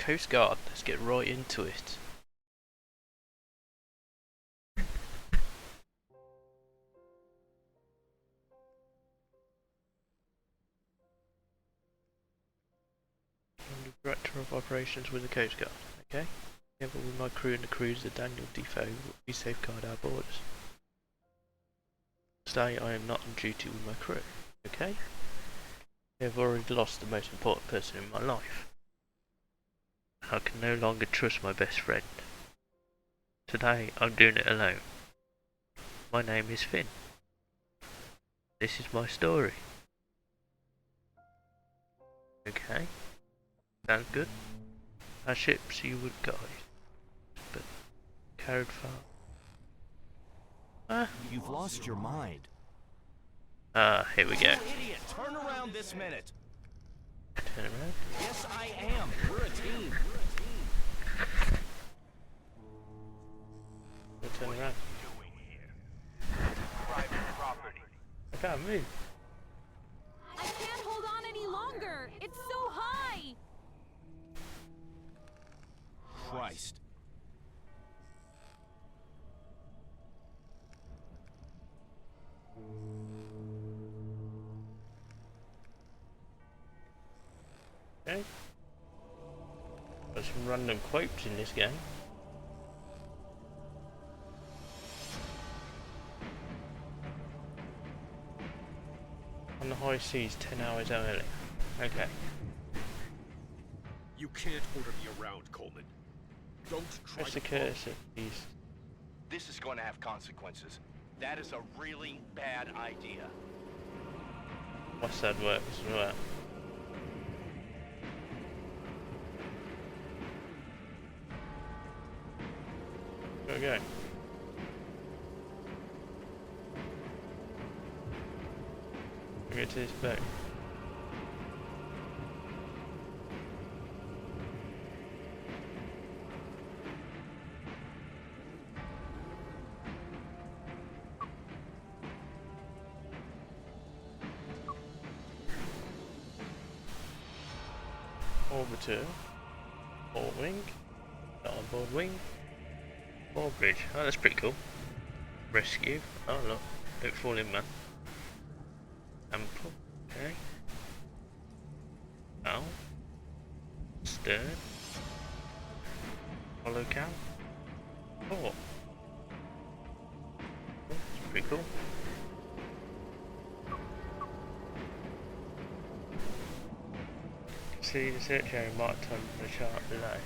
Coast Guard, let's get right into it. I'm the Director of Operations with the Coast Guard, okay? Together with my crew and the cruiser Daniel Defoe, we safeguard our borders. Today I am not on duty with my crew, okay? I have already lost the most important person in my life. I can no longer trust my best friend. Today I'm doing it alone. My name is Finn. This is my story. Okay? Sounds good? Our ships you would guide, but carried far. You've lost your mind. Here we go. Idiot, turn around this minute. Turn around. Yes, I am. We're a team. We'll turn around. Private property. I can't move. I can't hold on any longer. It's so high. Christ. Okay. There's some random quotes in this game. On the high seas 10 hours early. Okay. You can't order me around, Coleman. Don't try What's the to courtesy, please? This is going to have consequences. That is a really bad idea. What's that work as well? Go. Go to this boat. Orbiter, port wing, starboard wing, board bridge. Oh, that's pretty cool. Rescue. Oh look, don't fall in, man. Ample. Okay. Bow. Stern. Hollow cow. Oh. That's pretty cool. See the search area marked on the chart below.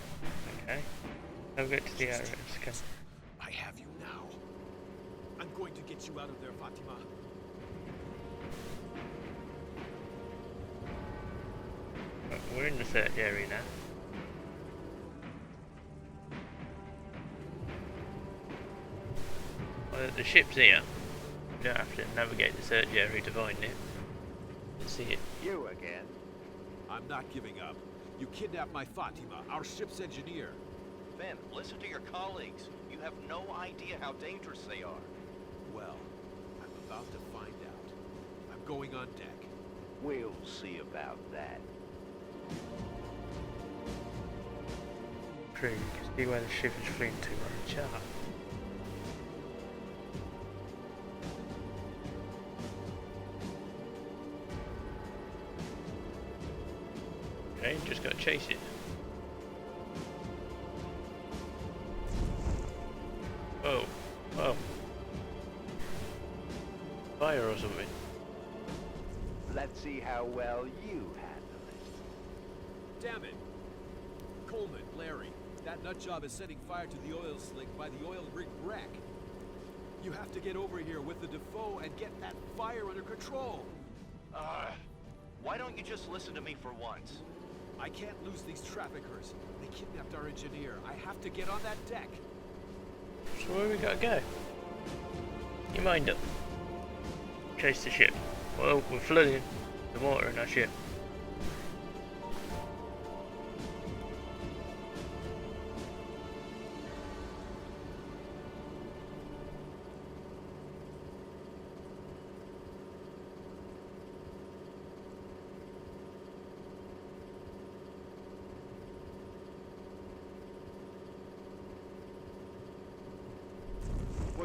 Okay. I'll get to the area. Okay. I have you now. I'm going to get you out of there, Fatima. We're in the search area now. Well, the ship's here. We don't have to navigate the search area to find it. Let's see it. You again? I'm not giving up. You kidnapped my Fatima, our ship's engineer. Finn, listen to your colleagues. You have no idea how dangerous they are. Well, I'm about to find out. I'm going on deck. We'll see about that. Crew, you can see where the ship is fleeing to on the chart. Okay, just gotta chase it. Whoa, whoa. Fire or something. Let's see how well you handle it. Damn it! Coleman, Larry, that nutjob is setting fire to the oil slick by the oil rig wreck. You have to get over here with the Defoe and get that fire under control. Why don't you just listen to me for once? I can't lose these traffickers. They kidnapped our engineer. I have to get on that deck. So where we gotta go? You mind up. Chase the ship. Well, we're flooding the water in our ship.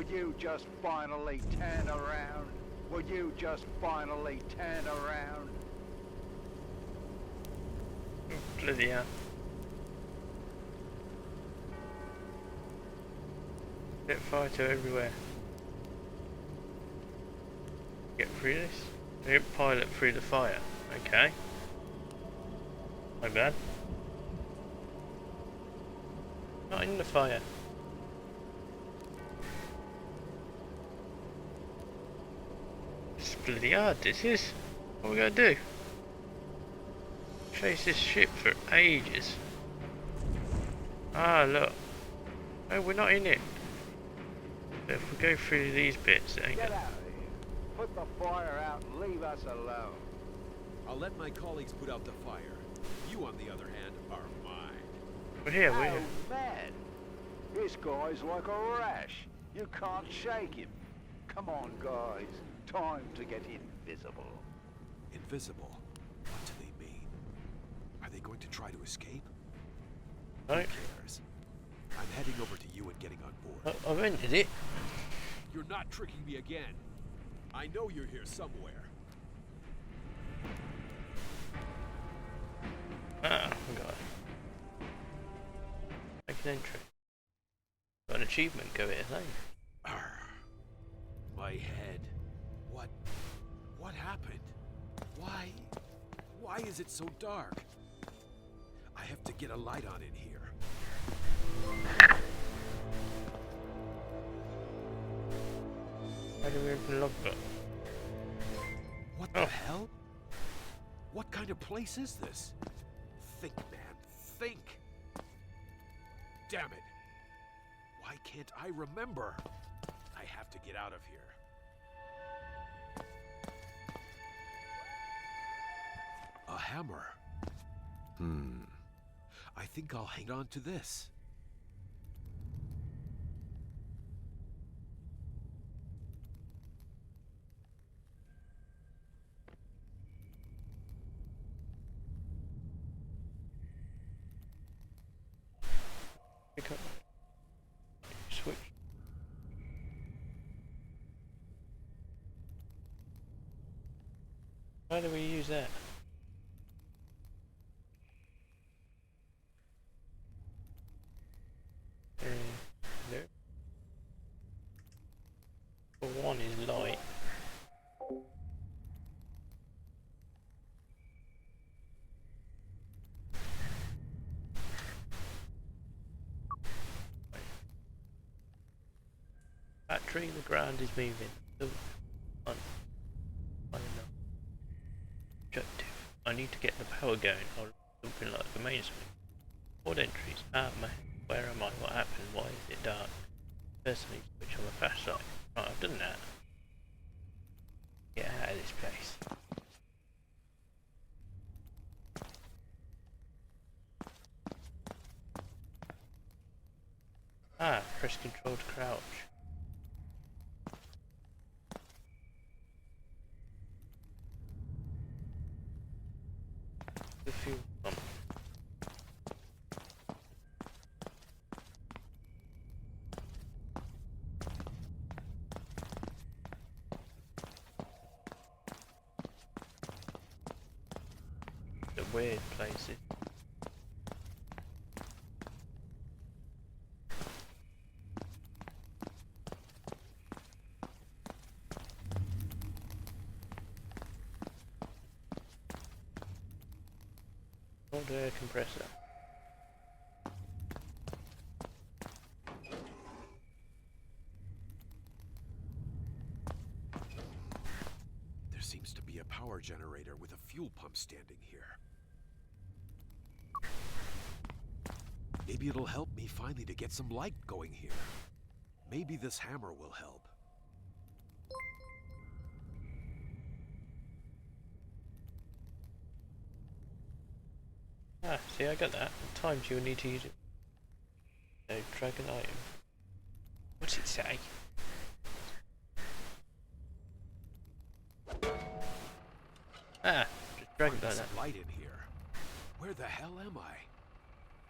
Will you just finally turn around? Will you just finally turn around? Bloody hell. Get fighter everywhere. Get through this? Get pilot through the fire. Okay. Not bad. Not in the fire. It's bloody hard, this is. What are we gonna do? Chase this ship for ages. Ah, look. Oh, we're not in it. But if we go through these bits, it ain't Get gonna... out of here. Put the fire out and leave us alone. I'll let my colleagues put out the fire. You, on the other hand, are mine. We're here, we're Oh, here. man. This guy's like a rash. You can't shake him. Come on, guys. Time to get invisible. Invisible? What do they mean? Are they going to try to escape? No, Who cares? I'm heading over to you and getting on board. I've entered it. You're not tricking me again. I know you're here somewhere. Ah, we got it. Make an entry. Got an achievement, go here, thanks. Arr, my head. What happened? Why is it so dark? I have to get a light on in here. How do we open the logbook? What the hell? What kind of place is this? Think, man, think! Damn it! Why can't I remember? I have to get out of here. A hammer. I think I'll hang on to this. Pick up. Switch. How do we use that? No. For one is light. Battery, the ground is moving. Oh, on. I don't know. Objective. I need to get the power going or something like the main switch. Board entries. Ah, where am I? What happened? Why is it dark? Personally, switch on the flashlight. Right, I've done that. Get out of this place. Ah, press control to crouch. The fuel pump. The weird places. Cold air compressor. There seems to be a power generator with a fuel pump standing here. Maybe it'll help me finally to get some light going here. Maybe this hammer will help. Ah, see, I got that. At times you'll need to use it. No, drag an item. What's it say? Ah, just drag it like There's that. some light in here. Where the hell am I?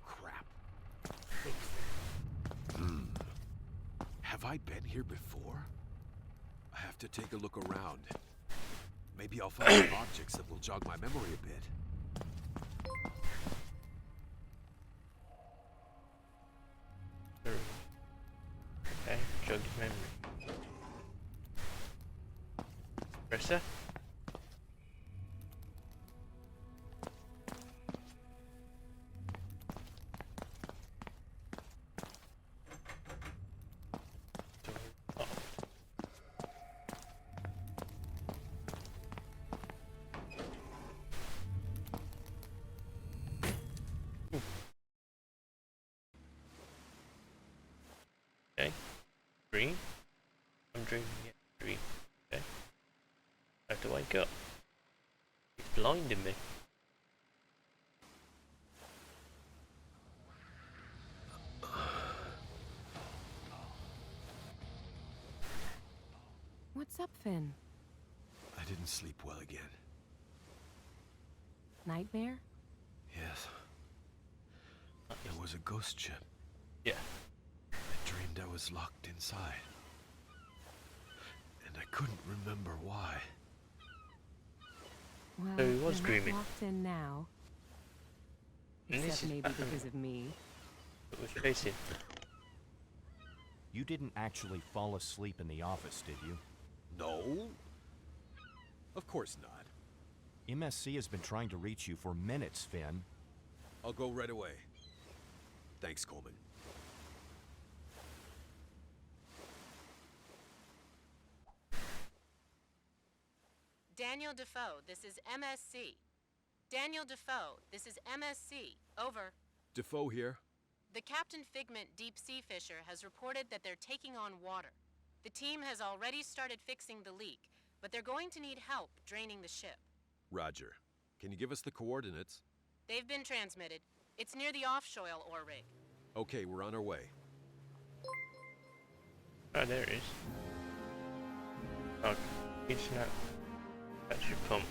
Crap. Have Have I been here before? I have to take a look around. Maybe I'll find some objects that will jog my memory a bit. Okay, jog his memory. Presser? Okay, dream. I'm dreaming yet. Dream. Okay. I have to wake up. He's blinding me. What's up, Finn? I didn't sleep well again. Nightmare? Yes. There was a ghost ship. Yeah. I dreamed I was locked inside. And I couldn't remember why. Well, So he was you're dreaming. not locked in now. And this Except is maybe because of me. It was chasing. You didn't actually fall asleep in the office, did you? No. Of course not. MSC has been trying to reach you for minutes, Finn. I'll go right away. Thanks, Coleman. Daniel Defoe, this is MSC. Daniel Defoe, this is MSC. Over. Defoe here. The Captain Figment deep sea fisher has reported that they're taking on water. The team has already started fixing the leak, but they're going to need help draining the ship. Roger. Can you give us the coordinates? They've been transmitted. It's near the offshore ore rig. Okay, we're on our way. Oh, there it is. Oh, it's not. That's your pump.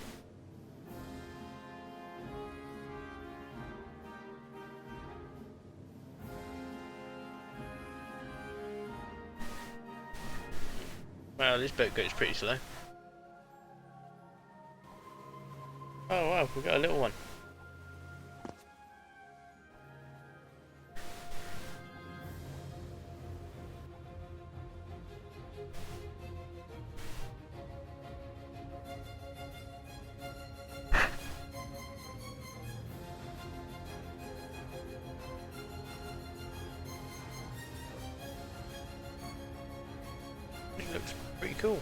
Wow, this boat goes pretty slow. Oh wow, we've got a little one. It looks pretty cool.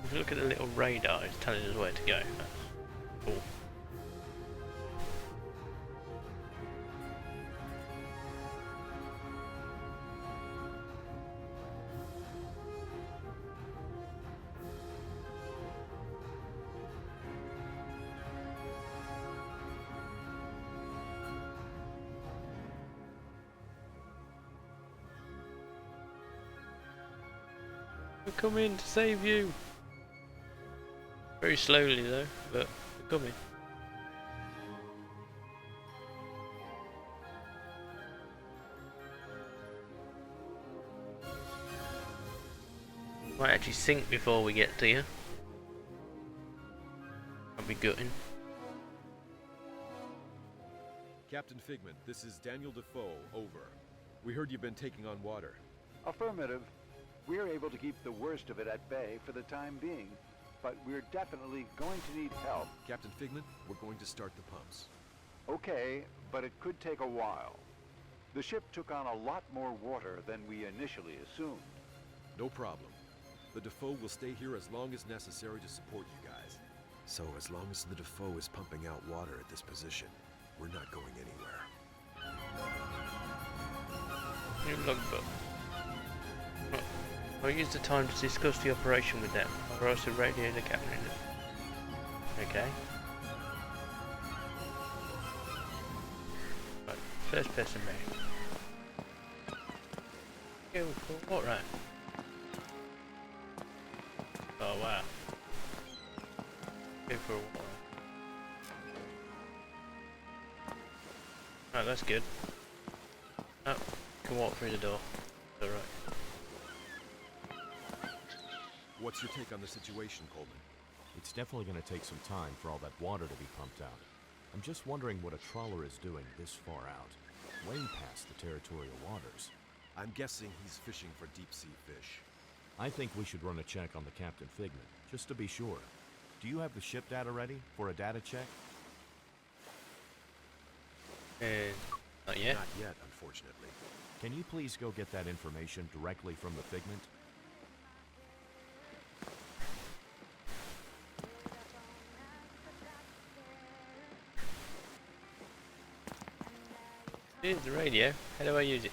If you look at the little radar, it's telling us where to go. That's cool. We're coming to save you. Very slowly though, but we're coming. Might actually sink before we get to you. I'll be gutting. Captain Figment, this is Daniel Defoe, over. We heard you've been taking on water. Affirmative. We're able to keep the worst of it at bay for the time being, but we're definitely going to need help. Captain Figment, we're going to start the pumps. Okay, but it could take a while. The ship took on a lot more water than we initially assumed. No problem. The Defoe will stay here as long as necessary to support you guys. So as long as the Defoe is pumping out water at this position, we're not going anywhere. New logbook. I'll use the time to discuss the operation with them. I'll also radio the captain. Okay. Right, first person made. Kill for what, right? Oh wow. Go for a while. Right, that's good. Oh, can walk through the door. Alright. What's your take on the situation, Coleman? It's definitely going to take some time for all that water to be pumped out. I'm just wondering what a trawler is doing this far out, way past the territorial waters. I'm guessing he's fishing for deep-sea fish. I think we should run a check on the Captain Figment, just to be sure. Do you have the ship data ready for a data check? Not yet. Not yet, unfortunately. Can you please go get that information directly from the Figment? Here's the radio. How do I use it?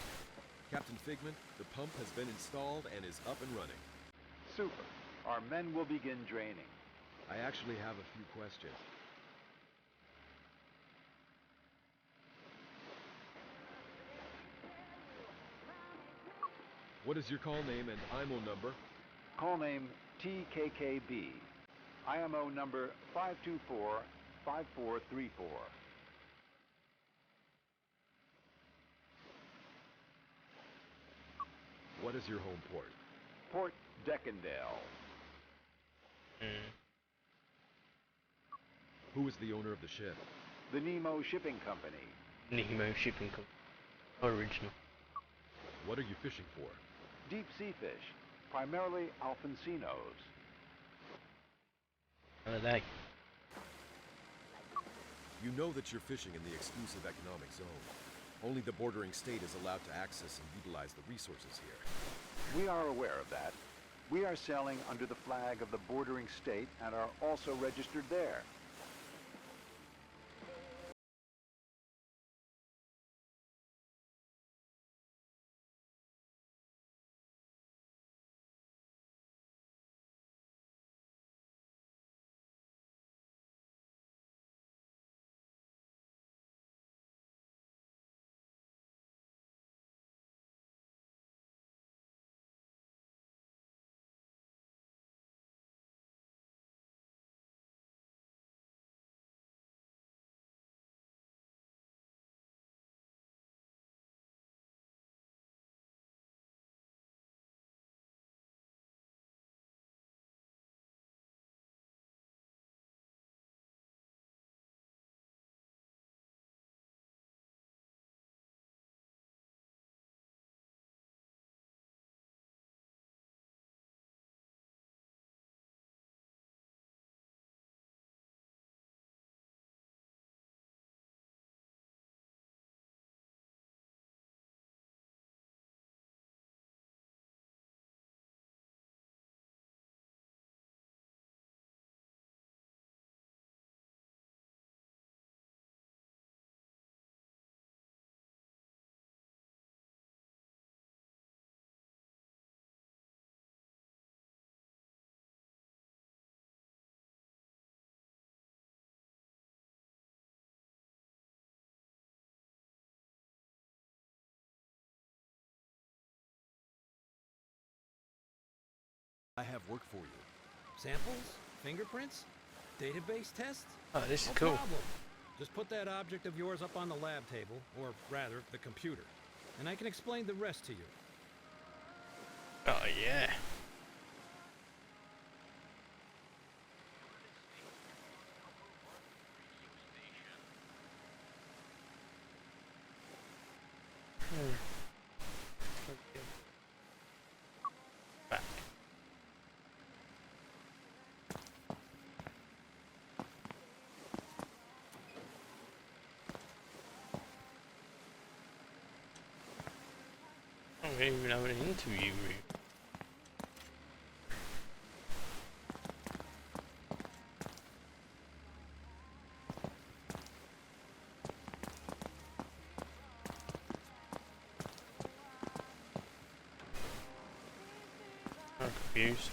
Captain Figment, the pump has been installed and is up and running. Super. Our men will begin draining. I actually have a few questions. What is your call name and IMO number? Call name TKKB. IMO number 524-5434. What is your home port? Port Deckendale. Who is the owner of the ship? The Nemo Shipping Company. Nemo Shipping Company. Original. What are you fishing for? Deep sea fish, primarily Alfonsinos. How are they? You know that you're fishing in the exclusive economic zone. Only the bordering state is allowed to access and utilize the resources here. We are aware of that. We are sailing under the flag of the bordering state and are also registered there. I have work for you. Samples? Fingerprints? Database tests? Oh, this is No cool. problem. Just put that object of yours up on the lab table, or rather, the computer, and I can explain the rest to you. Oh, yeah. Okay. Back. I don't even have an interview room. I'm confused.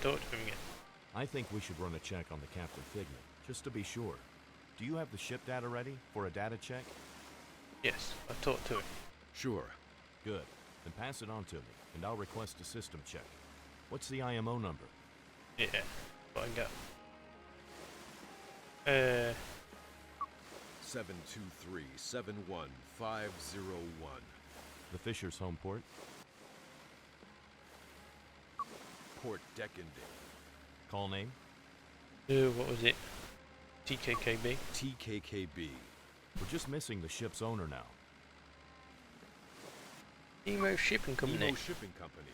Talk to him again. I think we should run a check on the Captain Figment, just to be sure. Do you have the ship data ready for a data check? Yes, I talked to him. Sure. Good. Then pass it on to me, and I'll request a system check. What's the IMO number? Yeah, find out. 723-71501. The Fisher's home port? Port Deckending. Call name? What was it? TKKB? TKKB. We're just missing the ship's owner now. Nemo Shipping Company. Nemo Shipping Company.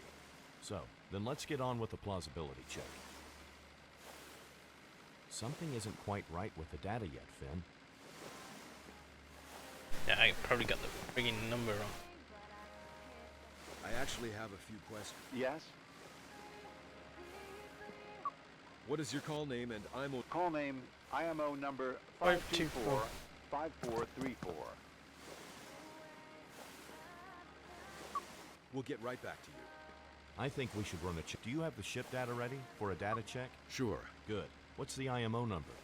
So, then let's get on with the plausibility check. Something isn't quite right with the data yet, Finn. Yeah, I probably got the friggin' number wrong. I actually have a few questions. Yes? What is your call name and IMO? Call name IMO number 524. 524-5434. We'll get right back to you. I think we should run a check. Do you have the ship data ready for a data check? Sure. Good. What's the IMO number?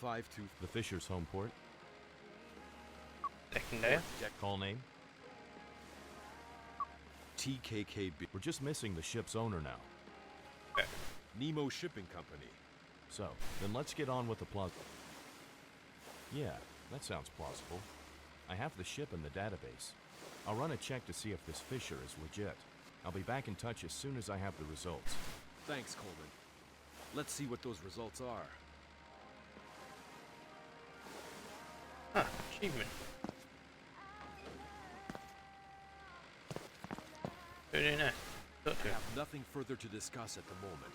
52. The Fisher's home port? Secondary. Call name? TKKB. We're just missing the ship's owner now. Okay. Nemo Shipping Company. So, then let's get on with the Yeah, that sounds plausible. I have the ship in the database. I'll run a check to see if this Fisher is legit. I'll be back in touch as soon as I have the results. Thanks, Coleman. Let's see what those results are. Ah, achievement. Very nice. Talk to I him. have nothing further to discuss at the moment.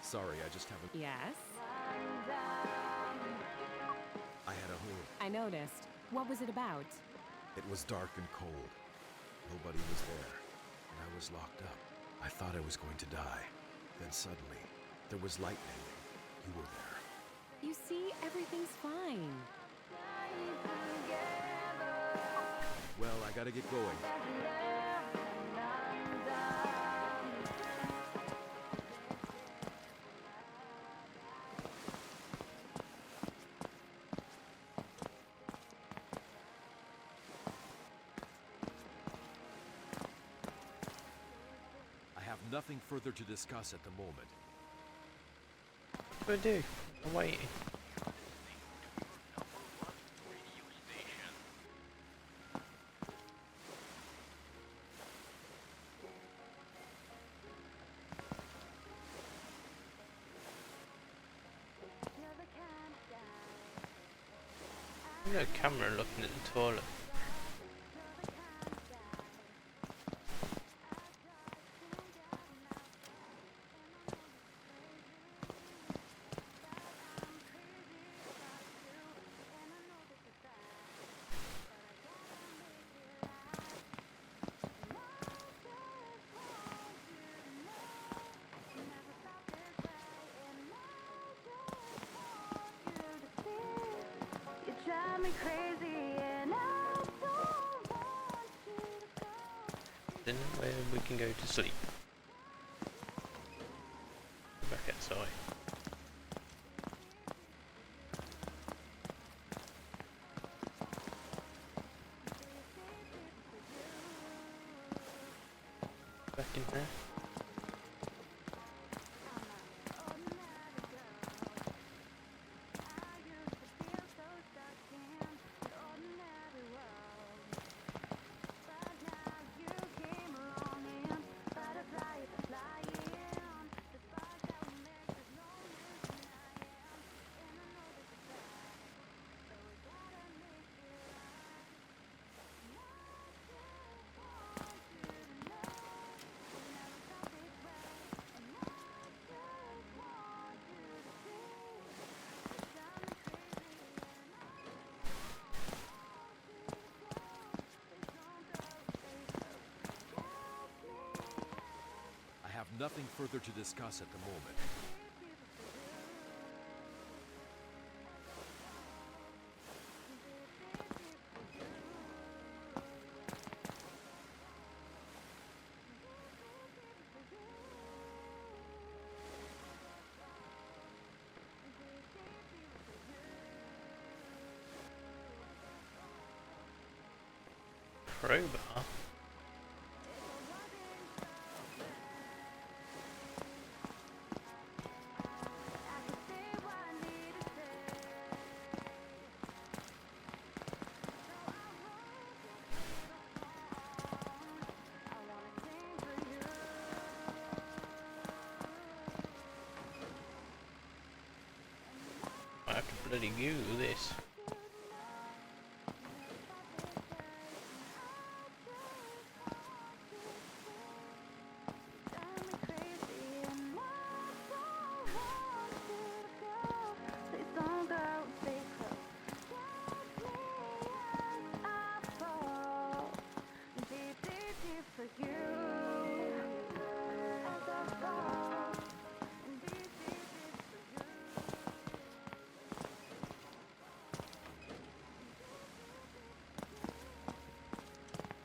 Sorry, I just haven't. Yes? I had a whole. I noticed. What was it about? It was dark and cold. Nobody was there. And I was locked up. I thought I was going to die. Then suddenly, there was lightning. You were there. You see, everything's fine. Well, I gotta get going. I have nothing further to discuss at the moment. What do I do? I'm waiting. There's no camera looking at the toilet. Then where we can go to sleep. Back outside. Back in there. I have nothing further to discuss at the moment. crowbar. I have to bloody Google this.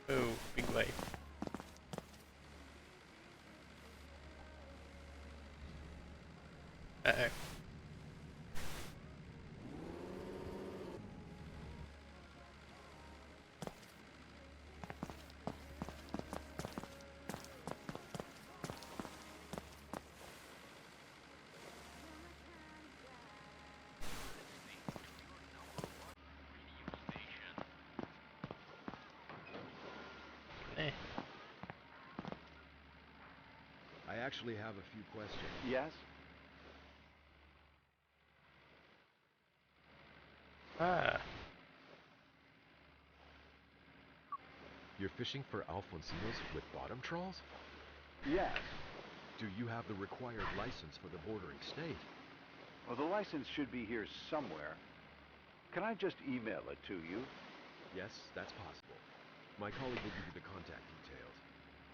Oh, big wave. Uh-oh. Eh. I actually have a few questions. Yes? Ah. You're fishing for Alfonsinos with bottom trawls? Yes. Do you have the required license for the bordering state? Well, the license should be here somewhere. Can I just email it to you? Yes, that's possible. My colleague will give you the contact details.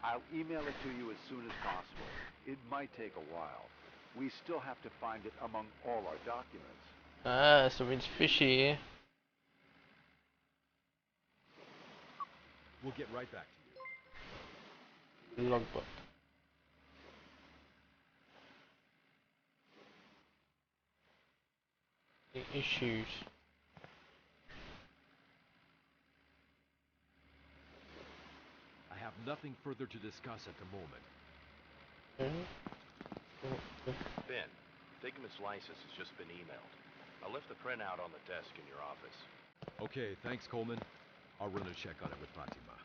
I'll email it to you as soon as possible. It might take a while. We still have to find it among all our documents. Ah, something's fishy here. We'll get right back to you. Logbook. The issues. I have nothing further to discuss at the moment. Ben, Figment's license has just been emailed. I left the printout on the desk in your office. Okay, thanks, Coleman. I'll run a check on it with Fatima.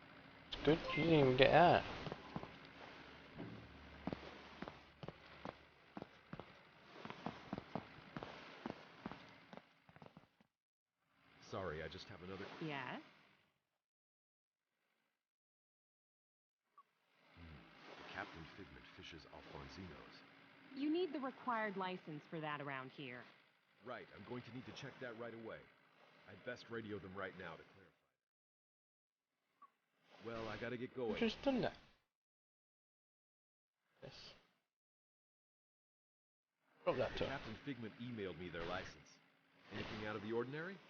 Good, you didn't even get that. Sorry, I just have another... Yes? Captain Figment fishes Alfonsinos. You need the required license for that around here. Right, I'm going to need to check that right away. I'd best radio them right now to clarify. Well, I gotta get going. I've just done that. Yes. Drop that to Captain Figment emailed me their license. Anything out of the ordinary?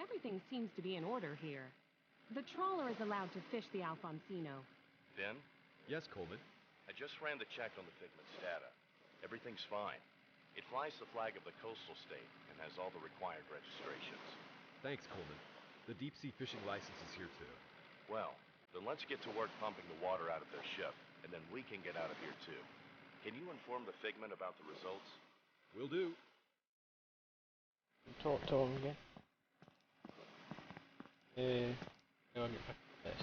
Everything seems to be in order here. The trawler is allowed to fish the Alfonsino. Ben, Yes, Coleman. I just ran the check on the Figment's data. Everything's fine. It flies the flag of the coastal state and has all the required registrations. Thanks, Coleman. The deep-sea fishing license is here, too. Well, then let's get to work pumping the water out of their ship, and then we can get out of here too. Can you inform the Figment about the results? Will do. talk to him again. I'll get back to this.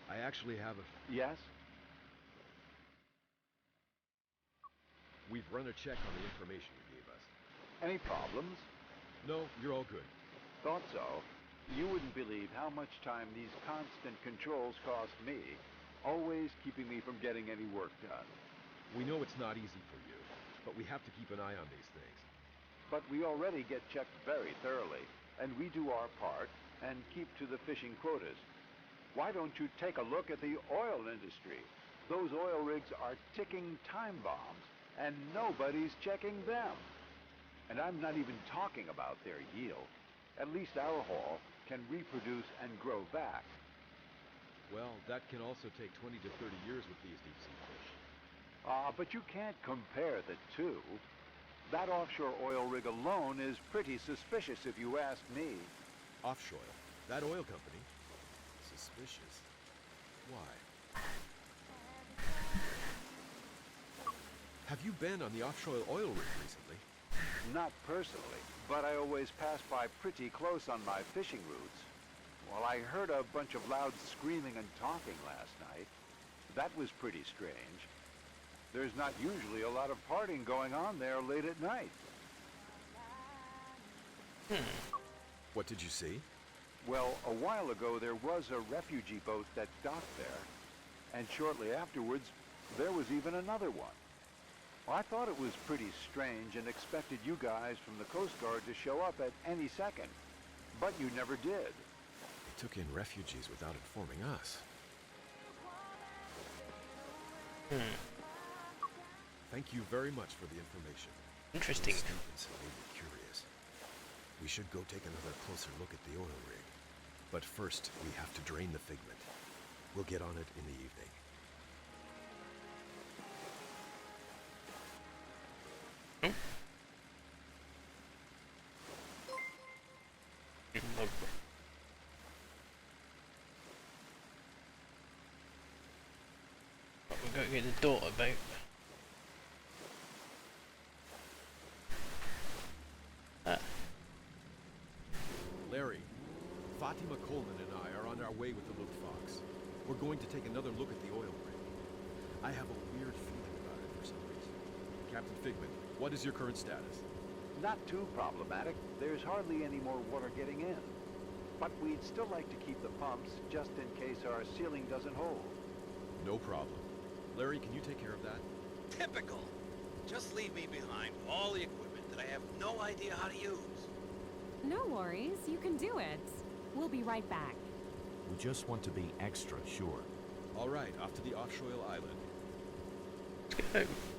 I actually have a... Yes? We've run a check on the information you gave us. Any problems? No, you're all good. Thought so. You wouldn't believe how much time these constant controls cost me, always keeping me from getting any work done. We know it's not easy for you, but we have to keep an eye on these things. But we already get checked very thoroughly, and we do our part and keep to the fishing quotas. Why don't you take a look at the oil industry? Those oil rigs are ticking time bombs, and nobody's checking them. And I'm not even talking about their yield. At least our haul can reproduce and grow back. Well, that can also take 20 to 30 years with these deep-sea fish. But you can't compare the two. That offshore oil rig alone is pretty suspicious if you ask me. Offshore? That oil company? Suspicious. Why? Have you been on the offshore oil rig recently? Not personally, but I always pass by pretty close on my fishing routes. Well, I heard a bunch of loud screaming and talking last night. That was pretty strange. There's not usually a lot of partying going on there late at night. What did you see? Well, a while ago there was a refugee boat that docked there. And shortly afterwards, there was even another one. Well, I thought it was pretty strange and expected you guys from the Coast Guard to show up at any second. But you never did. They took in refugees without informing us. Thank you very much for the information. Interesting. These statements have made me curious. We should go take another closer look at the oil rig. But first, we have to drain the figment. We'll get on it in the evening. We've got to get the daughter back. Larry, Fatima Coleman and I are on our way with the Luftfox. We're going to take another look at the oil rig. I have a weird feeling about it for some reason. Captain Figment, what is your current status? Not too problematic. There's hardly any more water getting in. But we'd still like to keep the pumps just in case our ceiling doesn't hold. No problem. Larry, can you take care of that? Typical. Just leave me behind with all the equipment that I have no idea how to use. No worries, you can do it. We'll be right back. We just want to be extra sure. All right, off to the offshore island. Let's go.